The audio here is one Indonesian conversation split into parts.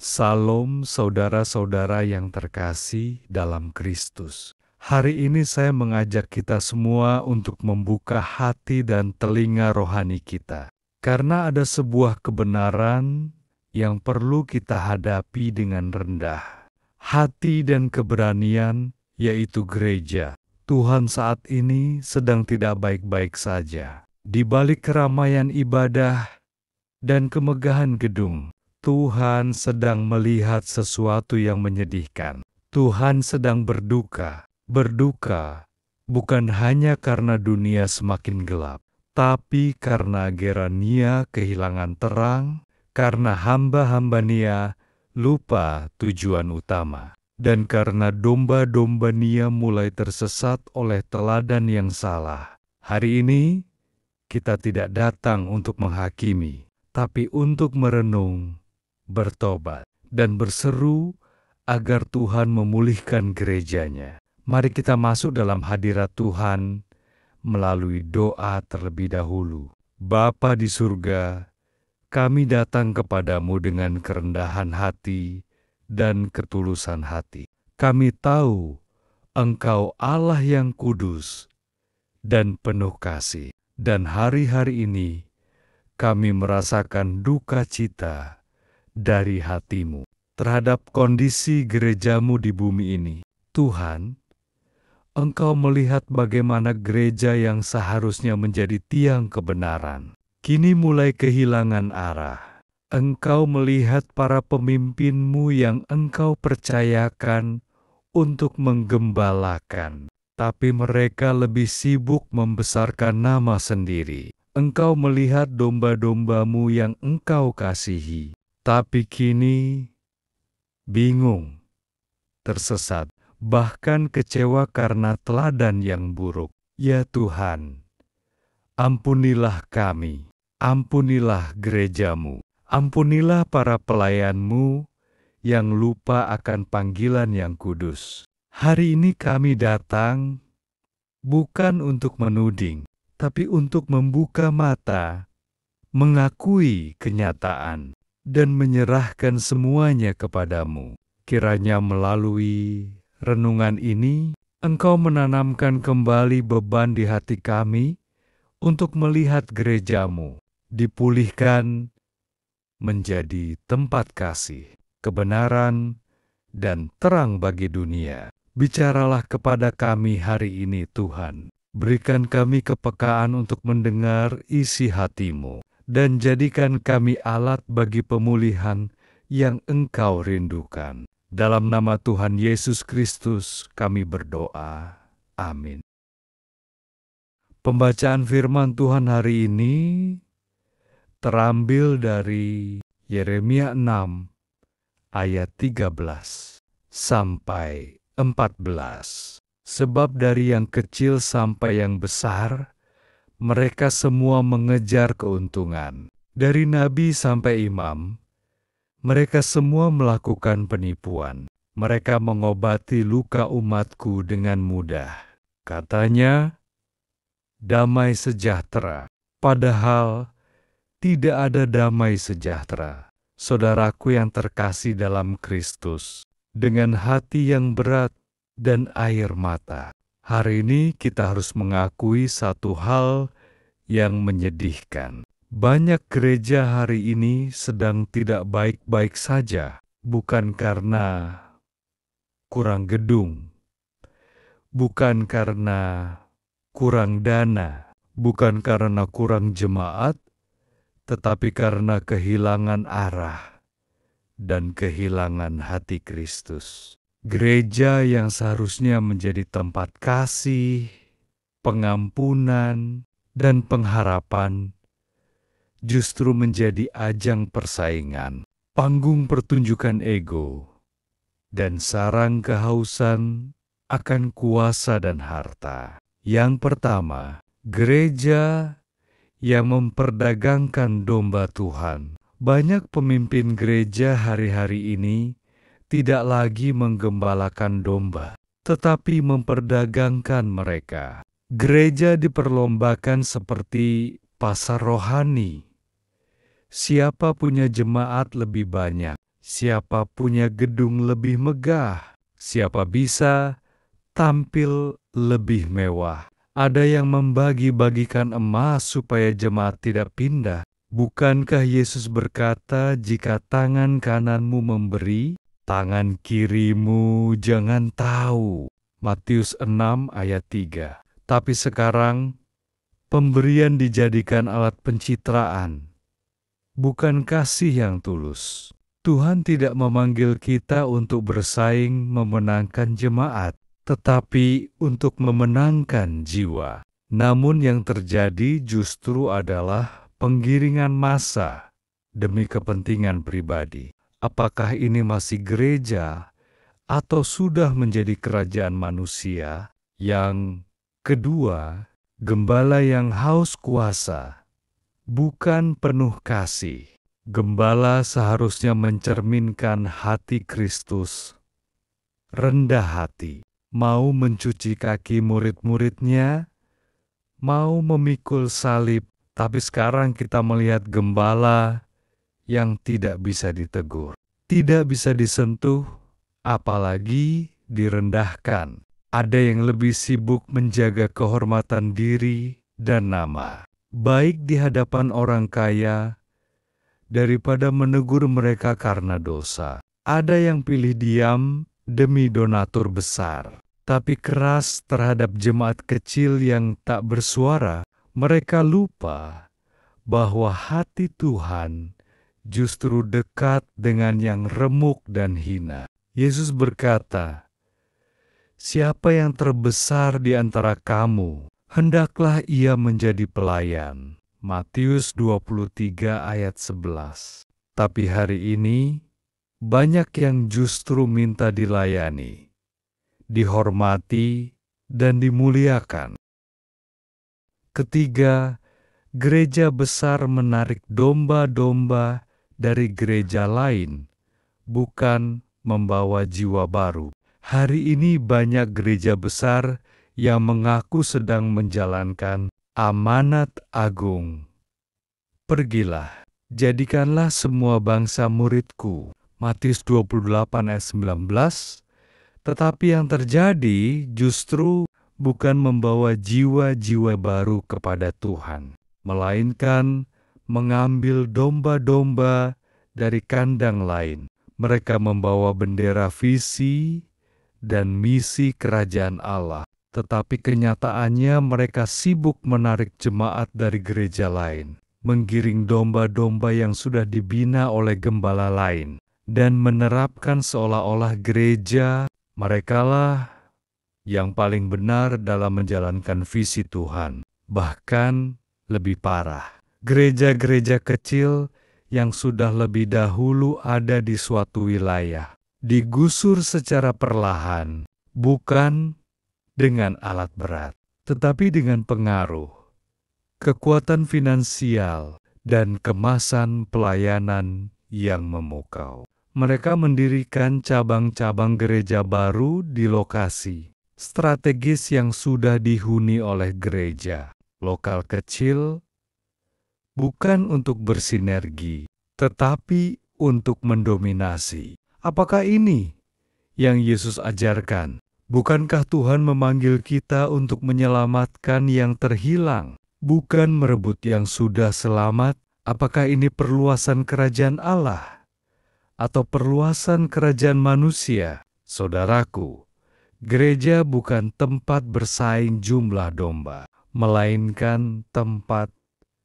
Salam saudara-saudara yang terkasih dalam Kristus. Hari ini saya mengajak kita semua untuk membuka hati dan telinga rohani kita. Karena ada sebuah kebenaran yang perlu kita hadapi dengan rendah hati dan keberanian, yaitu gereja. Tuhan saat ini sedang tidak baik-baik saja. Di balik keramaian ibadah dan kemegahan gedung, Tuhan sedang melihat sesuatu yang menyedihkan. Tuhan sedang berduka bukan hanya karena dunia semakin gelap, tapi karena Gerania kehilangan terang, karena hamba-hamba Nia lupa tujuan utama, dan karena domba-domba Nia mulai tersesat oleh teladan yang salah. Hari ini, kita tidak datang untuk menghakimi, tapi untuk merenung, bertobat, dan berseru agar Tuhan memulihkan gerejanya. Mari kita masuk dalam hadirat Tuhan melalui doa terlebih dahulu. Bapa di surga, kami datang kepadamu dengan kerendahan hati dan ketulusan hati. Kami tahu Engkau Allah yang kudus dan penuh kasih. Dan hari-hari ini kami merasakan duka cita dari hatimu terhadap kondisi gerejamu di bumi ini. Tuhan, Engkau melihat bagaimana gereja yang seharusnya menjadi tiang kebenaran, kini mulai kehilangan arah. Engkau melihat para pemimpinmu yang Engkau percayakan untuk menggembalakan, tapi mereka lebih sibuk membesarkan nama sendiri. Engkau melihat domba-dombamu yang Engkau kasihi, tapi kini bingung, tersesat, bahkan kecewa karena teladan yang buruk. Ya Tuhan, ampunilah kami, ampunilah gerejamu, ampunilah para pelayanmu yang lupa akan panggilan yang kudus. Hari ini kami datang bukan untuk menuding, tapi untuk membuka mata, mengakui kenyataan, dan menyerahkan semuanya kepadamu. Kiranya melalui renungan ini, Engkau menanamkan kembali beban di hati kami untuk melihat gerejamu dipulihkan menjadi tempat kasih, kebenaran, dan terang bagi dunia. Bicaralah kepada kami hari ini Tuhan. Berikan kami kepekaan untuk mendengar isi hatimu, dan jadikan kami alat bagi pemulihan yang Engkau rindukan. Dalam nama Tuhan Yesus Kristus kami berdoa. Amin. Pembacaan firman Tuhan hari ini terambil dari Yeremia 6 ayat 13 sampai 14. Sebab dari yang kecil sampai yang besar, mereka semua mengejar keuntungan. Dari nabi sampai imam, mereka semua melakukan penipuan. Mereka mengobati luka umatku dengan mudah. Katanya, damai sejahtera. Padahal tidak ada damai sejahtera. Saudaraku yang terkasih dalam Kristus, dengan hati yang berat dan air mata, hari ini kita harus mengakui satu hal yang menyedihkan. Banyak gereja hari ini sedang tidak baik-baik saja, bukan karena kurang gedung, bukan karena kurang dana, bukan karena kurang jemaat, tetapi karena kehilangan arah dan kehilangan hati Kristus. Gereja yang seharusnya menjadi tempat kasih, pengampunan, dan pengharapan, justru menjadi ajang persaingan, panggung pertunjukan ego, dan sarang kehausan akan kuasa dan harta. Yang pertama, gereja yang memperdagangkan domba Tuhan. Banyak pemimpin gereja hari-hari ini tidak lagi menggembalakan domba, tetapi memperdagangkan mereka. Gereja diperlombakan seperti pasar rohani. Siapa punya jemaat lebih banyak, Siapa punya gedung lebih megah? Siapa bisa tampil lebih mewah? Ada yang membagi-bagikan emas supaya jemaat tidak pindah. Bukankah Yesus berkata, jika tangan kananmu memberi, tangan kirimu jangan tahu. Matius 6 ayat 3. Tapi sekarang, pemberian dijadikan alat pencitraan, bukan kasih yang tulus. Tuhan tidak memanggil kita untuk bersaing memenangkan jemaat, tetapi untuk memenangkan jiwa. Namun yang terjadi justru adalah penggiringan massa demi kepentingan pribadi. Apakah ini masih gereja atau sudah menjadi kerajaan manusia? Yang kedua, gembala yang haus kuasa, bukan penuh kasih. Gembala seharusnya mencerminkan hati Kristus, rendah hati, mau mencuci kaki murid-muridnya, mau memikul salib, tapi sekarang kita melihat gembala yang tidak bisa ditegur, tidak bisa disentuh, apalagi direndahkan. Ada yang lebih sibuk menjaga kehormatan diri dan nama, baik di hadapan orang kaya, daripada menegur mereka karena dosa. Ada yang pilih diam demi donatur besar, tapi keras terhadap jemaat kecil yang tak bersuara. Mereka lupa bahwa hati Tuhan justru dekat dengan yang remuk dan hina. Yesus berkata, "Siapa yang terbesar di antara kamu, hendaklah ia menjadi pelayan." Matius 23 ayat 11. Tapi hari ini, banyak yang justru minta dilayani, dihormati, dan dimuliakan. Ketiga, gereja besar menarik domba-domba dari gereja lain, bukan membawa jiwa baru. Hari ini banyak gereja besar yang mengaku sedang menjalankan amanat agung. Pergilah, jadikanlah semua bangsa muridku. Matius 28 ayat 19. Tetapi yang terjadi justru bukan membawa jiwa-jiwa baru kepada Tuhan, melainkan mengambil domba-domba dari kandang lain. Mereka membawa bendera visi dan misi kerajaan Allah, tetapi kenyataannya mereka sibuk menarik jemaat dari gereja lain, menggiring domba-domba yang sudah dibina oleh gembala lain, dan menerapkan seolah-olah gereja merekalah yang paling benar dalam menjalankan visi Tuhan. Bahkan lebih parah, gereja-gereja kecil yang sudah lebih dahulu ada di suatu wilayah digusur secara perlahan, bukan dengan alat berat, tetapi dengan pengaruh, kekuatan finansial, dan kemasan pelayanan yang memukau. Mereka mendirikan cabang-cabang gereja baru di lokasi strategis yang sudah dihuni oleh gereja lokal kecil, bukan untuk bersinergi, tetapi untuk mendominasi. Apakah ini yang Yesus ajarkan? Bukankah Tuhan memanggil kita untuk menyelamatkan yang terhilang, bukan merebut yang sudah selamat? Apakah ini perluasan kerajaan Allah atau perluasan kerajaan manusia? Saudaraku, gereja bukan tempat bersaing jumlah domba, melainkan tempat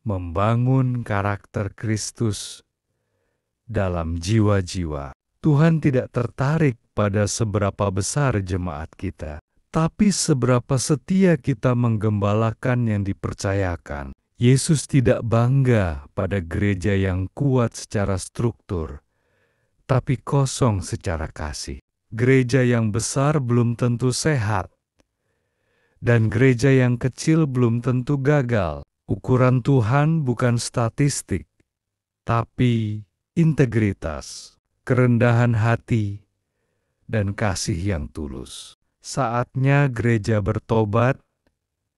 membangun karakter Kristus dalam jiwa-jiwa. Tuhan tidak tertarik pada seberapa besar jemaat kita, tapi seberapa setia kita menggembalakan yang dipercayakan. Yesus tidak bangga pada gereja yang kuat secara struktur, tapi kosong secara kasih. Gereja yang besar belum tentu sehat, dan gereja yang kecil belum tentu gagal. Ukuran Tuhan bukan statistik, tapi integritas, kerendahan hati, dan kasih yang tulus. Saatnya gereja bertobat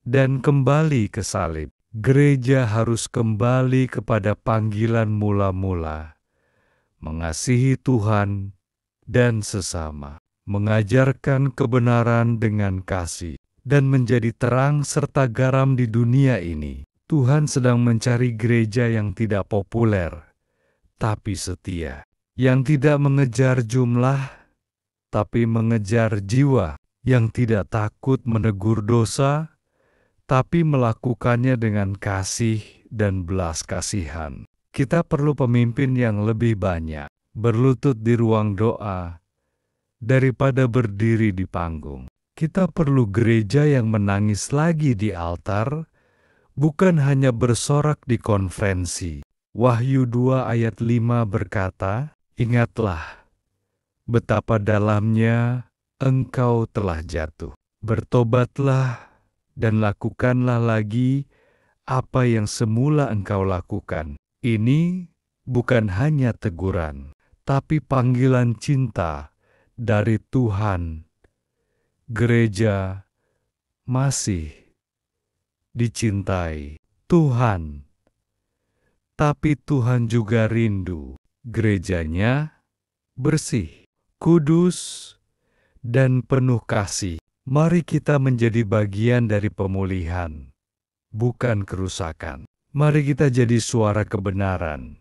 dan kembali ke salib. Gereja harus kembali kepada panggilan mula-mula, mengasihi Tuhan dan sesama, mengajarkan kebenaran dengan kasih, dan menjadi terang serta garam di dunia ini. Tuhan sedang mencari gereja yang tidak populer, tapi setia, yang tidak mengejar jumlah, tapi mengejar jiwa, yang tidak takut menegur dosa, tapi melakukannya dengan kasih dan belas kasihan. Kita perlu pemimpin yang lebih banyak berlutut di ruang doa daripada berdiri di panggung. Kita perlu gereja yang menangis lagi di altar, bukan hanya bersorak di konferensi. Wahyu 2 ayat 5 berkata, "Ingatlah betapa dalamnya engkau telah jatuh. Bertobatlah dan lakukanlah lagi apa yang semula engkau lakukan." Ini bukan hanya teguran, tapi panggilan cinta dari Tuhan. Gereja masih dicintai Tuhan, tapi Tuhan juga rindu gerejanya bersih, kudus, dan penuh kasih. Mari kita menjadi bagian dari pemulihan, bukan kerusakan. Mari kita jadi suara kebenaran,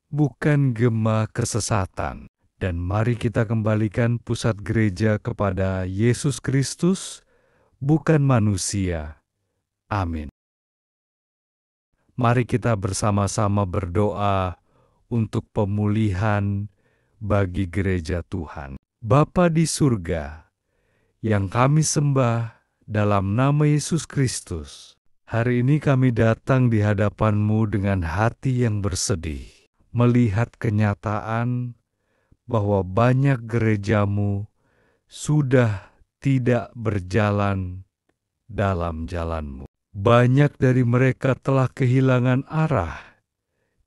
bukan gema kesesatan. Dan mari kita kembalikan pusat gereja kepada Yesus Kristus, bukan manusia. Amin. Mari kita bersama-sama berdoa untuk pemulihan bagi gereja Tuhan. Bapa di surga, yang kami sembah dalam nama Yesus Kristus, hari ini kami datang di hadapan-Mu dengan hati yang bersedih, melihat kenyataan bahwa banyak gereja-Mu sudah tidak berjalan dalam jalan-Mu. Banyak dari mereka telah kehilangan arah,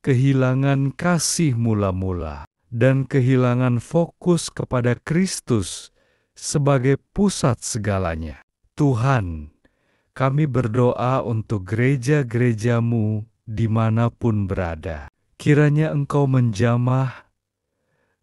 kehilangan kasih mula-mula, dan kehilangan fokus kepada Kristus sebagai pusat segalanya. Tuhan, kami berdoa untuk gereja-gereja-Mu dimanapun berada. Kiranya Engkau menjamah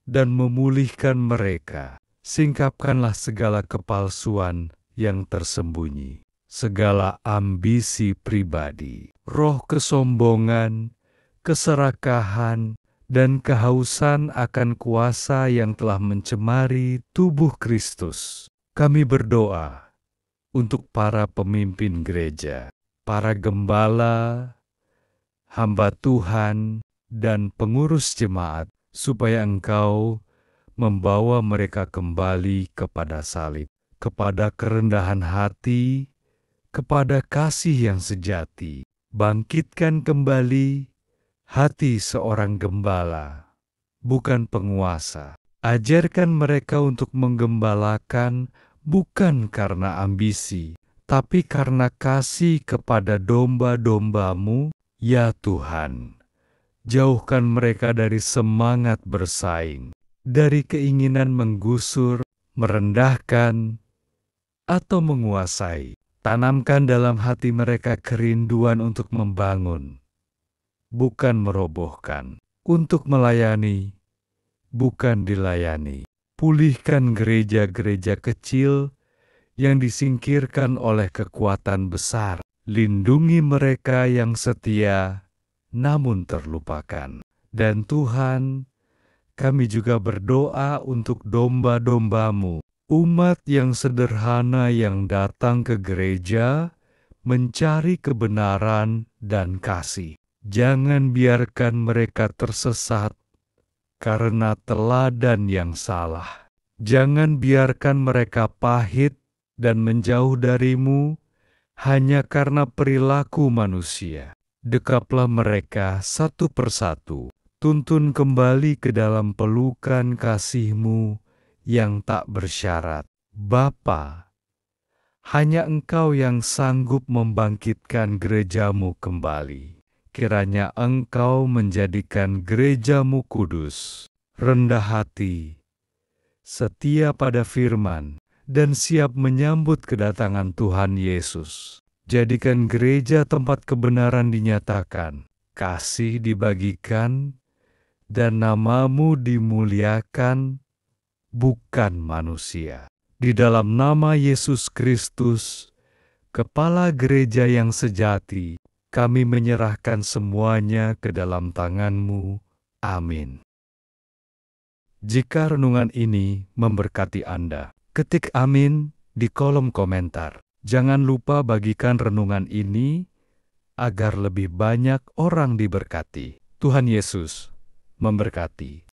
dan memulihkan mereka. Singkapkanlah segala kepalsuan yang tersembunyi, segala ambisi pribadi, roh kesombongan, keserakahan, dan kehausan akan kuasa yang telah mencemari tubuh Kristus. Kami berdoa untuk para pemimpin gereja, para gembala, hamba Tuhan, dan pengurus jemaat, supaya Engkau membawa mereka kembali kepada salib, kepada kerendahan hati, kepada kasih yang sejati. Bangkitkan kembali hati seorang gembala, bukan penguasa. Ajarkan mereka untuk menggembalakan bukan karena ambisi, tapi karena kasih kepada domba-domba-Mu, ya Tuhan. Jauhkan mereka dari semangat bersaing, dari keinginan menggusur, merendahkan, atau menguasai. Tanamkan dalam hati mereka kerinduan untuk membangun, bukan merobohkan, untuk melayani, bukan dilayani. Pulihkan gereja-gereja kecil yang disingkirkan oleh kekuatan besar. Lindungi mereka yang setia, namun terlupakan. Dan Tuhan, kami juga berdoa untuk domba-domba-Mu, umat yang sederhana yang datang ke gereja, mencari kebenaran dan kasih. Jangan biarkan mereka tersesat karena teladan yang salah. Jangan biarkan mereka pahit dan menjauh dari-Mu hanya karena perilaku manusia. Dekaplah mereka satu persatu, tuntun kembali ke dalam pelukan kasih-Mu yang tak bersyarat. Bapa, hanya Engkau yang sanggup membangkitkan gereja-Mu kembali. Kiranya Engkau menjadikan gereja-Mu kudus, rendah hati, setia pada firman, dan siap menyambut kedatangan Tuhan Yesus. Jadikan gereja tempat kebenaran dinyatakan, kasih dibagikan, dan nama-Mu dimuliakan, bukan manusia. Di dalam nama Yesus Kristus, Kepala Gereja yang sejati, kami menyerahkan semuanya ke dalam tangan-Mu. Amin. Jika renungan ini memberkati Anda, ketik amin di kolom komentar. Jangan lupa bagikan renungan ini agar lebih banyak orang diberkati. Tuhan Yesus memberkati.